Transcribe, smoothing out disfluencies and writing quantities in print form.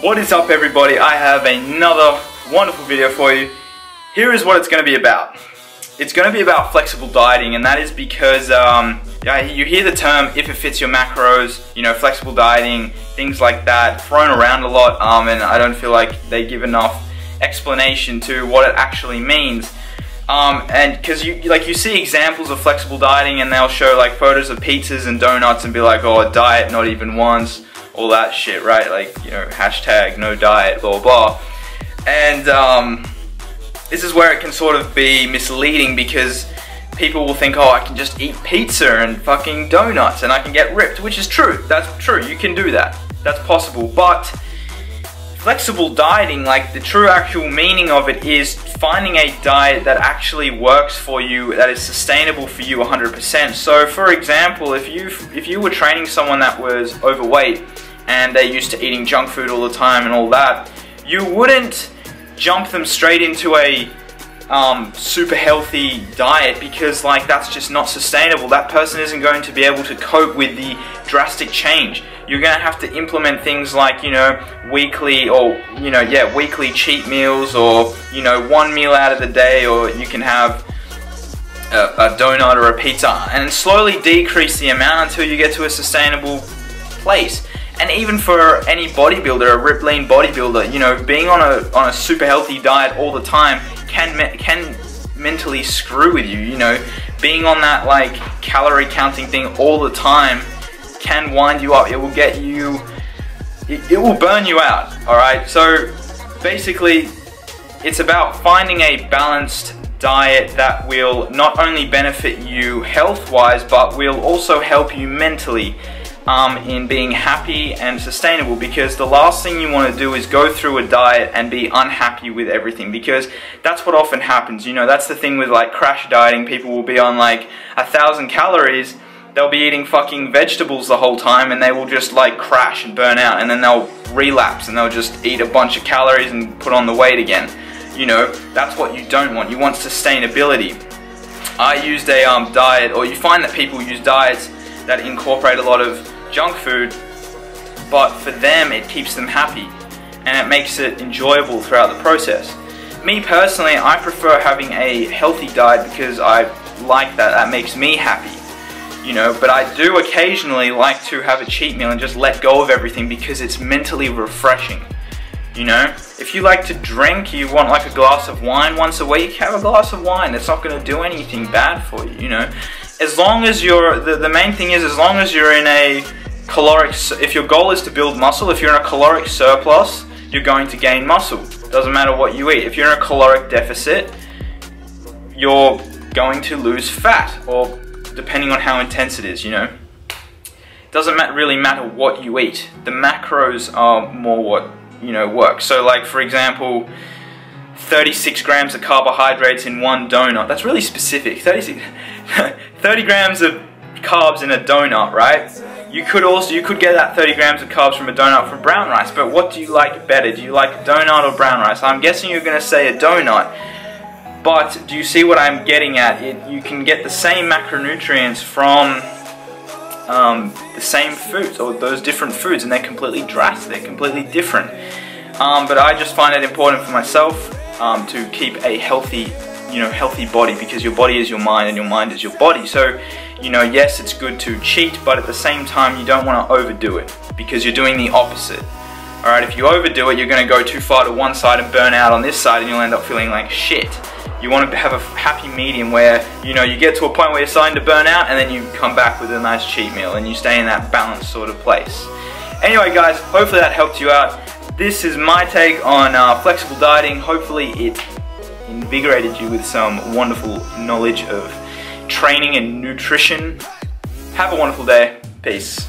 What is up, everybody? I have another wonderful video for you. Here is what it's going to be about. It's going to be about flexible dieting, and that is because you hear the term if it fits your macros, you know, flexible dieting, things like that thrown around a lot, and I don't feel like they give enough explanation to what it actually means. And because you see examples of flexible dieting and they'll show like photos of pizzas and donuts and be like, oh, diet not even once, all that shit, right? Like, you know, hashtag no diet, blah blah. And this is where it can sort of be misleading, because people will think, oh, I can just eat pizza and fucking donuts and I can get ripped, which is true. That's true, you can do that. That's possible. But flexible dieting, like the true actual meaning of it, is finding a diet that actually works for you, that is sustainable for you 100%. So for example, if you were training someone that was overweight and they're used to eating junk food all the time and all that, you wouldn't jump them straight into a super healthy diet, because like that's just not sustainable. That person isn't going to be able to cope with the drastic change. You're going to have to implement things like, you know, weekly cheat meals, or, you know, one meal out of the day, or you can have a donut or a pizza, and slowly decrease the amount until you get to a sustainable place. And even for any bodybuilder, a ripped lean bodybuilder, you know, being on a super healthy diet all the time can mentally screw with you. You know, being on that like calorie counting thing all the time can wind you up. It will get you, it will burn you out. Alright, so basically it's about finding a balanced diet that will not only benefit you health wise, but will also help you mentally in being happy and sustainable. Because the last thing you want to do is go through a diet and be unhappy with everything, because that's what often happens. You know, that's the thing with like crash dieting. People will be on like 1,000 calories, they'll be eating fucking vegetables the whole time, and they will just like crash and burn out, and then they'll relapse and they'll just eat a bunch of calories and put on the weight again. You know, that's what you don't want. You want sustainability. I used a diet, or you find that people use diets that incorporate a lot of junk food, but for them it keeps them happy and it makes it enjoyable throughout the process. Me personally, I prefer having a healthy diet because I like that. That makes me happy, you know. But I do occasionally like to have a cheat meal and just let go of everything, because it's mentally refreshing. You know, if you like to drink, you want like a glass of wine once a week, have a glass of wine. It's not going to do anything bad for you, you know. As long as you're, the main thing is, as long as you're in a caloric, if your goal is to build muscle, if you're in a caloric surplus, you're going to gain muscle. Doesn't matter what you eat. If you're in a caloric deficit, you're going to lose fat, or depending on how intense it is, you know. Doesn't really matter what you eat. The macros are more what, you know, works. So like, for example, 36 grams of carbohydrates in one donut. That's really specific. 30 grams of carbs in a donut, right? You could get that 30 grams of carbs from a donut from brown rice, but what do you like better? Do you like a donut or brown rice? I'm guessing you're going to say a donut, but do you see what I'm getting at? You can get the same macronutrients from the same foods, or those different foods, and they're completely drastic, they're completely different. But I just find it important for myself to keep a healthy, you know, healthy body, because your body is your mind and your mind is your body. So, you know, yes, it's good to cheat, but at the same time you don't want to overdo it, because you're doing the opposite. Alright, if you overdo it, you're going to go too far to one side and burn out on this side, and you'll end up feeling like shit. You want to have a happy medium where, you know, you get to a point where you're starting to burn out, and then you come back with a nice cheat meal, and you stay in that balanced sort of place. Anyway guys, hopefully that helped you out. This is my take on flexible dieting. Hopefully it invigorated you with some wonderful knowledge of training and nutrition. Have a wonderful day. Peace.